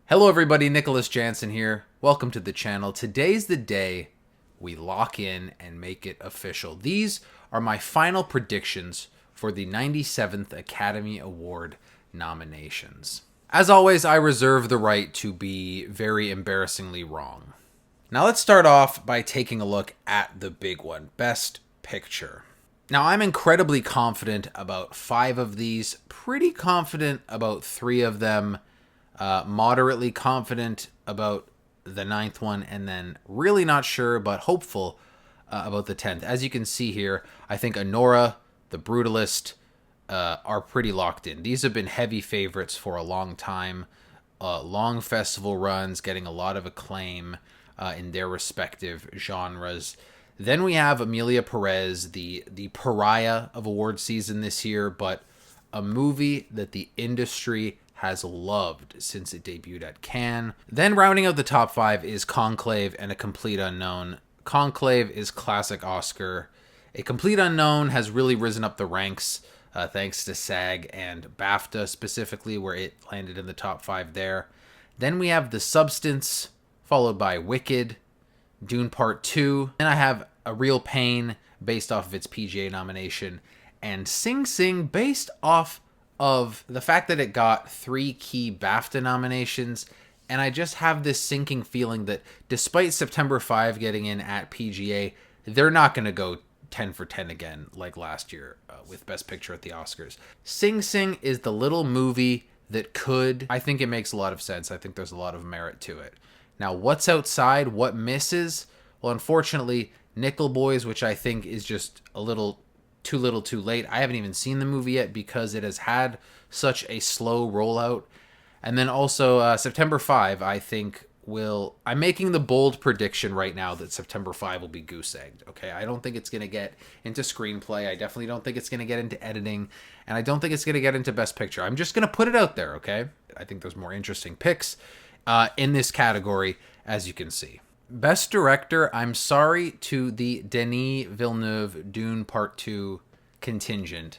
Hello everybody, Nicholas Janzen here. Welcome to the channel. Today's the day we lock in and make it official. These are my final predictions for the 97th Academy Award nominations. As always, I reserve the right to be very embarrassingly wrong. Now let's start off by taking a look at the big one, Best Picture. Now I'm incredibly confident about 5 of these, pretty confident about 3 of them, moderately confident about the 9th one, and then really not sure but hopeful about the 10th. As you can see here, I think Anora, The Brutalist are pretty locked in. These have been heavy favorites for a long time, long festival runs, getting a lot of acclaim in their respective genres. Then we have Emilia Perez, the pariah of award season this year, but a movie that the industry has loved since it debuted at Cannes. Then rounding out the top 5 is Conclave and A Complete Unknown. Conclave is classic Oscar. A Complete Unknown has really risen up the ranks thanks to SAG and BAFTA specifically, where it landed in the top 5 there. Then we have The Substance, followed by Wicked, Dune Part 2. Then I have A Real Pain, based off of its PGA nomination, and Sing Sing, based off of the fact that it got 3 key BAFTA nominations, and I just have this sinking feeling that despite September 5 getting in at PGA, they're not going to go 10 for 10 again like last year with Best Picture at the Oscars. Sing Sing is the little movie that could. I think it makes a lot of sense. I think there's a lot of merit to it. Now, what's outside? What misses? Well, unfortunately, Nickel Boys, which I think is just a little too late. I haven't even seen the movie yet because it has had such a slow rollout. And then also September 5, I think I'm making the bold prediction right now that September 5 will be goose-egged. Okay, I don't think it's going to get into screenplay. I definitely don't think it's going to get into editing. And I don't think it's going to get into Best Picture. I'm just going to put it out there, okay? I think there's more interesting picks in this category, as you can see. Best Director, I'm sorry to the Denis Villeneuve Dune Part 2 contingent,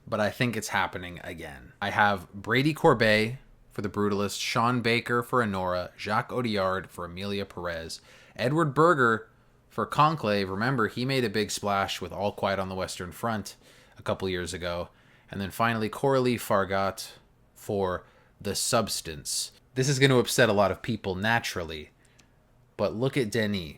but I think it's happening again. I have Brady Corbet for The Brutalist, Sean Baker for Anora, Jacques Audiard for Emilia Perez, Edward Berger for Conclave. Remember, he made a big splash with All Quiet on the Western Front a couple years ago. And then finally, Coralie Fargat for The Substance. This is going to upset a lot of people naturally, but look at Denis,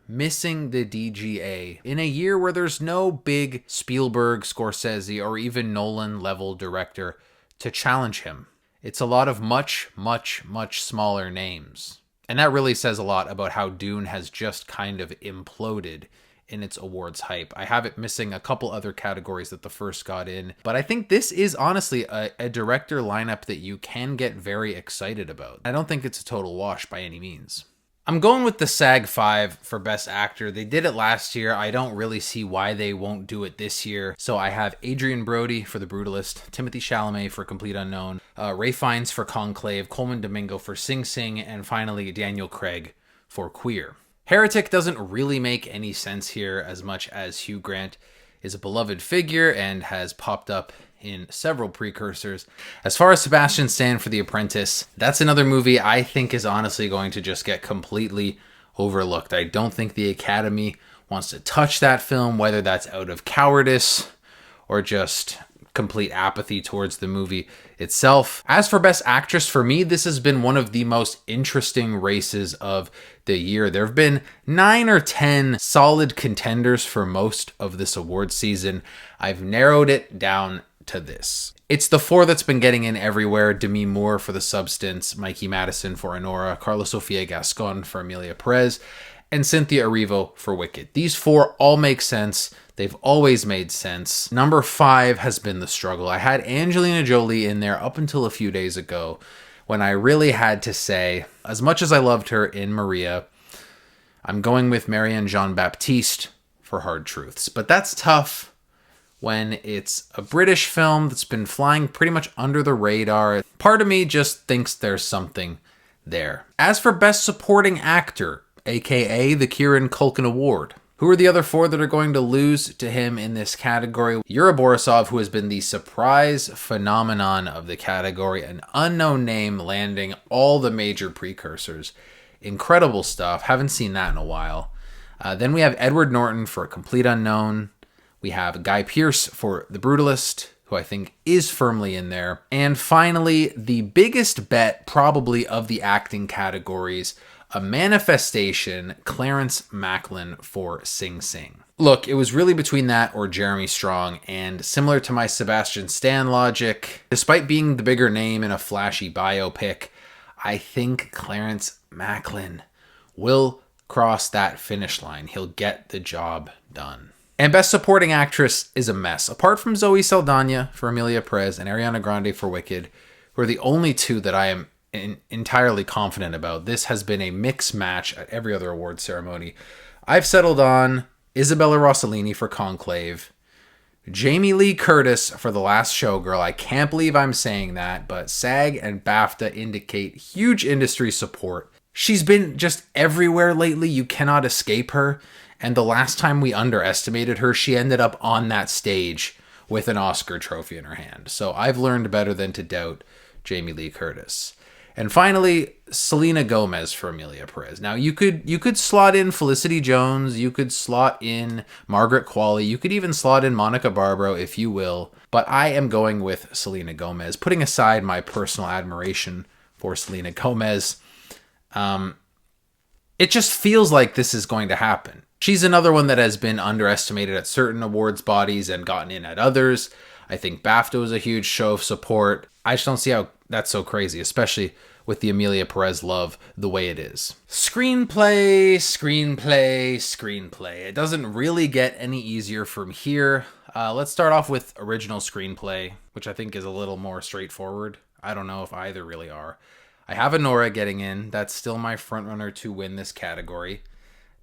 missing the DGA in a year where there's no big Spielberg, Scorsese, or even Nolan level director to challenge him. It's a lot of much, much, much smaller names. And that really says a lot about how Dune has just kind of imploded in its awards hype. I have it missing a couple other categories that the first got in, but I think this is honestly a director lineup that you can get very excited about. I don't think it's a total wash by any means. I'm going with the SAG 5 for Best Actor. They did it last year. I don't really see why they won't do it this year. So I have Adrian Brody for The Brutalist, Timothée Chalamet for Complete Unknown, Ralph Fiennes for Conclave, Coleman Domingo for Sing Sing, and finally Daniel Craig for Queer. Heretic doesn't really make any sense here, as much as Hugh Grant is a beloved figure and has popped up in several precursors. As far as Sebastian Stan for The Apprentice, that's another movie I think is honestly going to just get completely overlooked. I don't think the Academy wants to touch that film, whether that's out of cowardice or just complete apathy towards the movie itself. As for Best Actress, for me, this has been one of the most interesting races of the year. There have been 9 or 10 solid contenders for most of this award season. I've narrowed it down to this. It's the 4 that's been getting in everywhere. Demi Moore for The Substance, Mikey Madison for Anora, Carla Sofia Gascon for Emilia Perez, and Cynthia Erivo for Wicked. These 4 all make sense. They've always made sense. Number 5 has been the struggle. I had Angelina Jolie in there up until a few days ago when I really had to say, as much as I loved her in Maria, I'm going with Marianne Jean-Baptiste for Hard Truths. But that's tough when it's a British film that's been flying pretty much under the radar. Part of me just thinks there's something there. As for Best Supporting Actor, aka the Kieran Culkin Award, Who are the other four that are going to lose to him in this category? Yuri Borisov, who has been the surprise phenomenon of the category, an unknown name landing all the major precursors. Incredible stuff. Haven't seen that in a while. Then we have Edward Norton for A Complete Unknown. We have Guy Pearce for The Brutalist, who I think is firmly in there. And finally, the biggest bet probably of the acting categories, a manifestation, Clarence Macklin for Sing Sing. Look, it was really between that or Jeremy Strong, and similar to my Sebastian Stan logic, despite being the bigger name in a flashy biopic, I think Clarence Macklin will cross that finish line. He'll get the job done. And Best Supporting Actress is a mess. Apart from Zoe Saldana for Emilia Perez and Ariana Grande for Wicked, who are the only two that I am entirely confident about, this has been a mixed match at every other award ceremony. I've settled on Isabella Rossellini for Conclave, Jamie Lee Curtis for The Last Showgirl. I can't believe I'm saying that, but SAG and BAFTA indicate huge industry support. She's been just everywhere lately. You cannot escape her. And the last time we underestimated her, she ended up on that stage with an Oscar trophy in her hand. So I've learned better than to doubt Jamie Lee Curtis. And finally, Selena Gomez for Emilia Perez. Now, you could slot in Felicity Jones, you could slot in Margaret Qualley, you could even slot in Monica Barbaro, if you will. But I am going with Selena Gomez, putting aside my personal admiration for Selena Gomez. It just feels like this is going to happen. She's another one that has been underestimated at certain awards bodies and gotten in at others. I think BAFTA was a huge show of support. I just don't see how that's so crazy, especially with the Emilia Perez love the way it is. Screenplay. It doesn't really get any easier from here. Let's start off with original screenplay, which I think is a little more straightforward. I don't know if either really are. I have Anora getting in. That's still my frontrunner to win this category.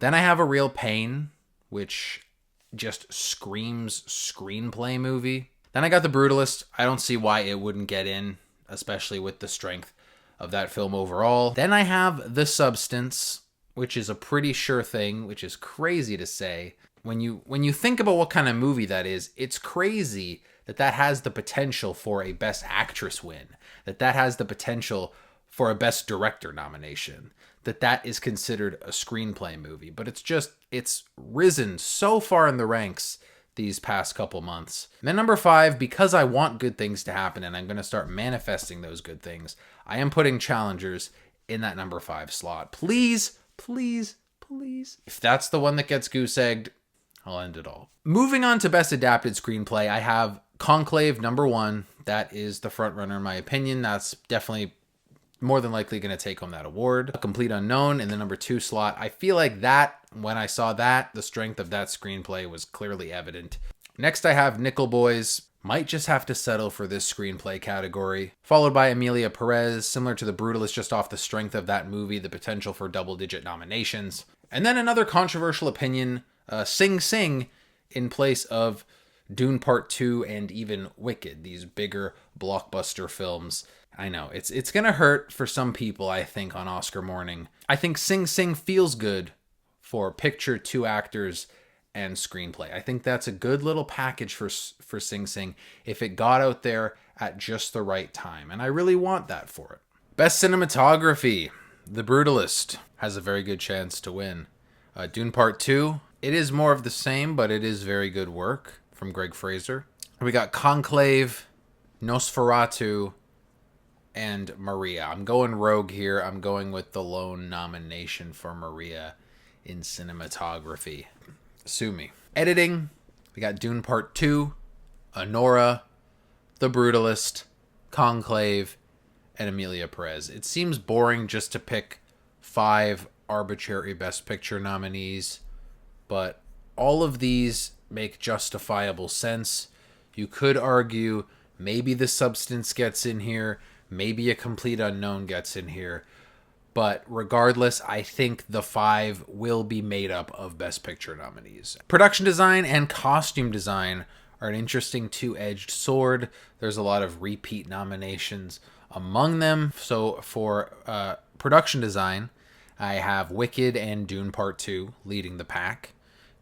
Then I have A Real Pain, which just screams screenplay movie. Then I got The Brutalist. I don't see why it wouldn't get in, especially with the strength of that film overall. Then I have The Substance, which is a pretty sure thing, which is crazy to say. When you think about what kind of movie that is, it's crazy that has the potential for a Best Actress win, that has the potential for a Best Director nomination, that is considered a screenplay movie. But it's risen so far in the ranks these past couple months. And then number 5, because I want good things to happen and I'm going to start manifesting those good things, I am putting Challengers in that number 5 slot. Please. If that's the one that gets goose-egged, I'll end it all. Moving on to Best Adapted Screenplay, I have Conclave number 1. That is the front runner in my opinion. That's definitely more than likely going to take home that award. A Complete Unknown in the number 2 slot. I feel like that, when I saw that, the strength of that screenplay was clearly evident. Next I have Nickel Boys. Might just have to settle for this screenplay category. Followed by Emilia Perez, similar to The Brutalist, just off the strength of that movie, the potential for double-digit nominations. And then another controversial opinion, Sing Sing in place of Dune Part 2 and even Wicked, these bigger blockbuster films. I know, it's going to hurt for some people, I think, on Oscar morning. I think Sing Sing feels good for picture, 2 actors, and screenplay. I think that's a good little package for Sing Sing if it got out there at just the right time, and I really want that for it. Best Cinematography. The Brutalist has a very good chance to win. Dune Part 2, it is more of the same, but it is very good work from Greg Fraser. We got Conclave, Nosferatu, and Maria. I'm going rogue here. I'm going with the lone nomination for Maria in cinematography. Sue me. Editing, we got Dune Part 2, Anora, The Brutalist, Conclave, and Emilia Perez. It seems boring just to pick 5 arbitrary Best Picture nominees, but all of these make justifiable sense. You could argue maybe The Substance gets in here, maybe A Complete Unknown gets in here, but regardless, I think the 5 will be made up of Best Picture nominees. Production design and costume design are an interesting two-edged sword. There's a lot of repeat nominations among them. So for production design, I have Wicked and Dune Part 2 leading the pack.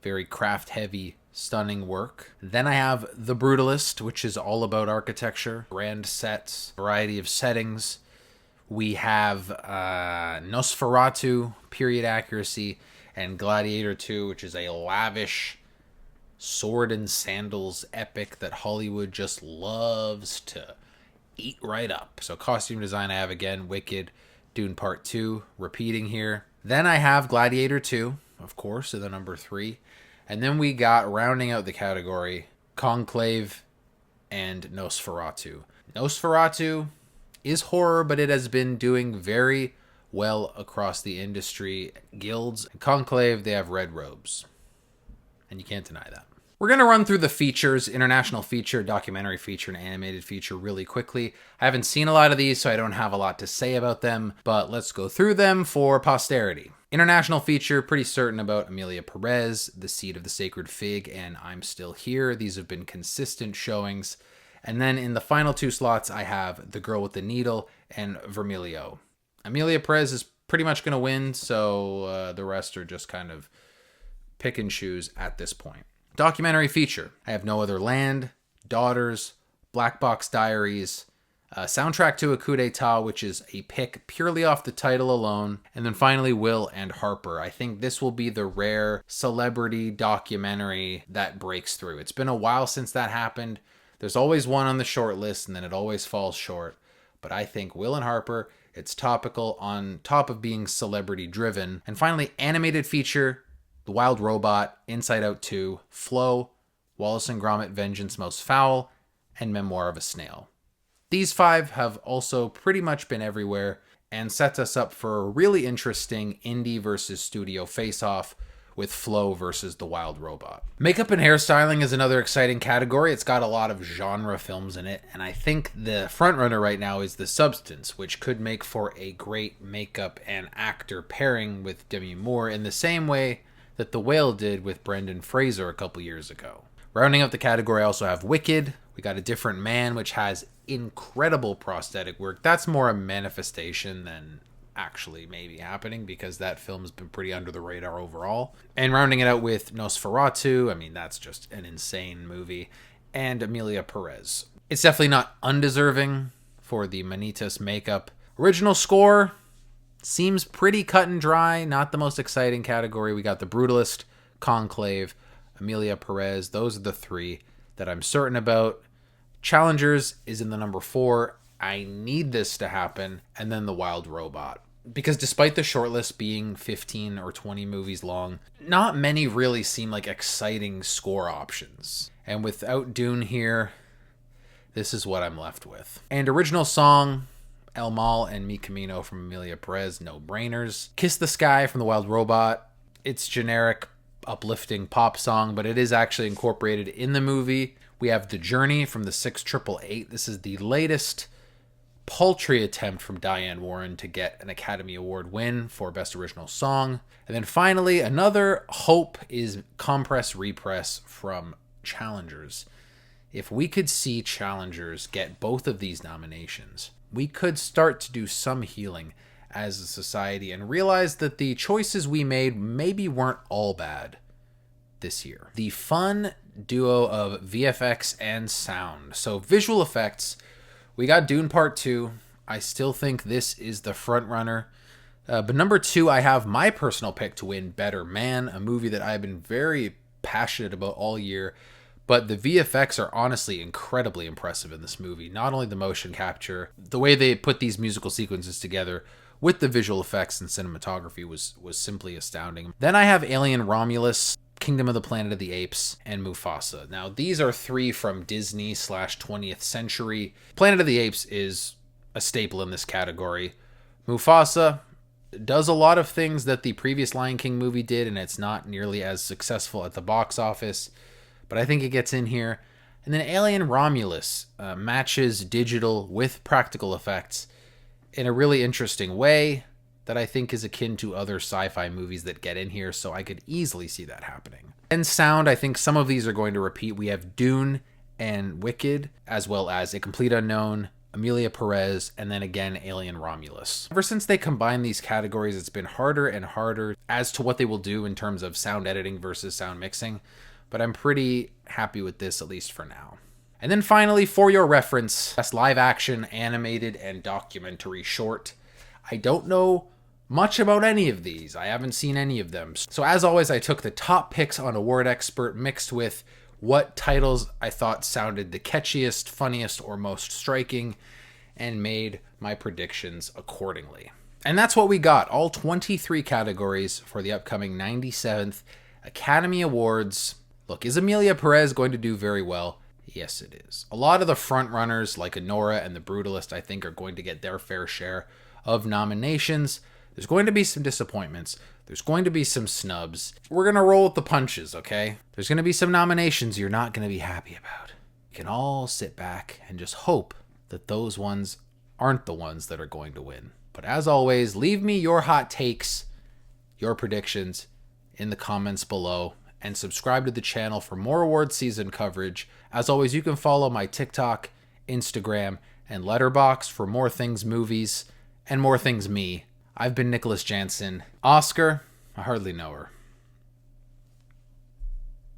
Very craft-heavy, stunning work. Then I have The Brutalist, which is all about architecture, grand sets, variety of settings. We have Nosferatu, period accuracy, and Gladiator 2, which is a lavish sword and sandals epic that Hollywood just loves to eat right up. So costume design I have again, Wicked, Dune Part 2, repeating here. Then I have Gladiator 2, of course, at the number 3. And then we got, rounding out the category, Conclave and Nosferatu. Nosferatu is horror, but it has been doing very well across the industry guilds. Conclave, they have red robes. And you can't deny that. We're going to run through the features, international feature, documentary feature, and animated feature really quickly. I haven't seen a lot of these, so I don't have a lot to say about them, but let's go through them for posterity. International feature, pretty certain about Emilia Perez, The Seed of the Sacred Fig, and I'm Still Here. These have been consistent showings. And then in the final 2 slots, I have The Girl with the Needle and Vermilio. Emilia Perez is pretty much going to win, so the rest are just kind of pick and choose at this point. Documentary feature. I have No Other Land, Daughters, Black Box Diaries, soundtrack to a Coup d'etat, which is a pick purely off the title alone. And then finally, Will and Harper. I think this will be the rare celebrity documentary that breaks through. It's been a while since that happened. There's always one on the short list, and then it always falls short. But I think Will and Harper, it's topical on top of being celebrity driven. And finally, animated feature. The Wild Robot, Inside Out 2, Flow, Wallace and Gromit, Vengeance Most Foul, and Memoir of a Snail. These 5 have also pretty much been everywhere and sets us up for a really interesting indie versus studio face-off with Flow versus The Wild Robot. Makeup and hairstyling is another exciting category. It's got a lot of genre films in it, and I think the frontrunner right now is The Substance, which could make for a great makeup and actor pairing with Demi Moore in the same way that The Whale did with Brendan Fraser a couple years ago. Rounding out the category, I also have Wicked. We got A Different Man, which has incredible prosthetic work. That's more a manifestation than actually maybe happening, because that film's been pretty under the radar overall. And rounding it out with Nosferatu, I mean, that's just an insane movie. And Emilia Perez. It's definitely not undeserving for the Manitas makeup. Original score seems pretty cut and dry, not the most exciting category. We got The Brutalist, Conclave, Emilia Perez. Those are the 3 that I'm certain about. Challengers is in the number 4. I need this to happen. And then The Wild Robot. Because despite the shortlist being 15 or 20 movies long, not many really seem like exciting score options. And without Dune here, this is what I'm left with. And original song, El Mal and Mi Camino from Emilia Perez, no brainers. Kiss the Sky from The Wild Robot. It's generic, uplifting pop song, but it is actually incorporated in the movie. We have The Journey from the 688. This is the latest paltry attempt from Diane Warren to get an Academy Award win for Best Original Song. And then finally, another hope is Compress Repress from Challengers. If we could see Challengers get both of these nominations, we could start to do some healing as a society and realize that the choices we made maybe weren't all bad this year. The fun duo of VFX and sound. So visual effects, we got Dune Part 2. I still think this is the front runner. But number 2, I have my personal pick to win, Better Man, a movie that I've been very passionate about all year. But the VFX are honestly incredibly impressive in this movie. Not only the motion capture, the way they put these musical sequences together with the visual effects and cinematography was simply astounding. Then I have Alien Romulus, Kingdom of the Planet of the Apes, and Mufasa. Now, these are 3 from Disney / 20th Century. Planet of the Apes is a staple in this category. Mufasa does a lot of things that the previous Lion King movie did, and it's not nearly as successful at the box office, but I think it gets in here. And then Alien Romulus matches digital with practical effects in a really interesting way that I think is akin to other sci-fi movies that get in here, so I could easily see that happening. And sound, I think some of these are going to repeat. We have Dune and Wicked, as well as A Complete Unknown, Amelia Perez, and then again Alien Romulus. Ever since they combined these categories, it's been harder and harder as to what they will do in terms of sound editing versus sound mixing, but I'm pretty happy with this, at least for now. And then finally, for your reference, best live action, animated, and documentary short. I don't know much about any of these. I haven't seen any of them. So as always, I took the top picks on Award Expert mixed with what titles I thought sounded the catchiest, funniest, or most striking, and made my predictions accordingly. And that's what we got, all 23 categories for the upcoming 97th Academy Awards. Look, is Amelia Perez going to do very well? Yes, it is. A lot of the frontrunners, like Anora and The Brutalist, I think are going to get their fair share of nominations. There's going to be some disappointments. There's going to be some snubs. We're going to roll with the punches, okay? There's going to be some nominations you're not going to be happy about. You can all sit back and just hope that those ones aren't the ones that are going to win. But as always, leave me your hot takes, your predictions in the comments below, and subscribe to the channel for more award season coverage. As always, you can follow my TikTok, Instagram, and Letterboxd for more things movies and more things me. I've been Nicholas Janzen. Oscar, I hardly know her.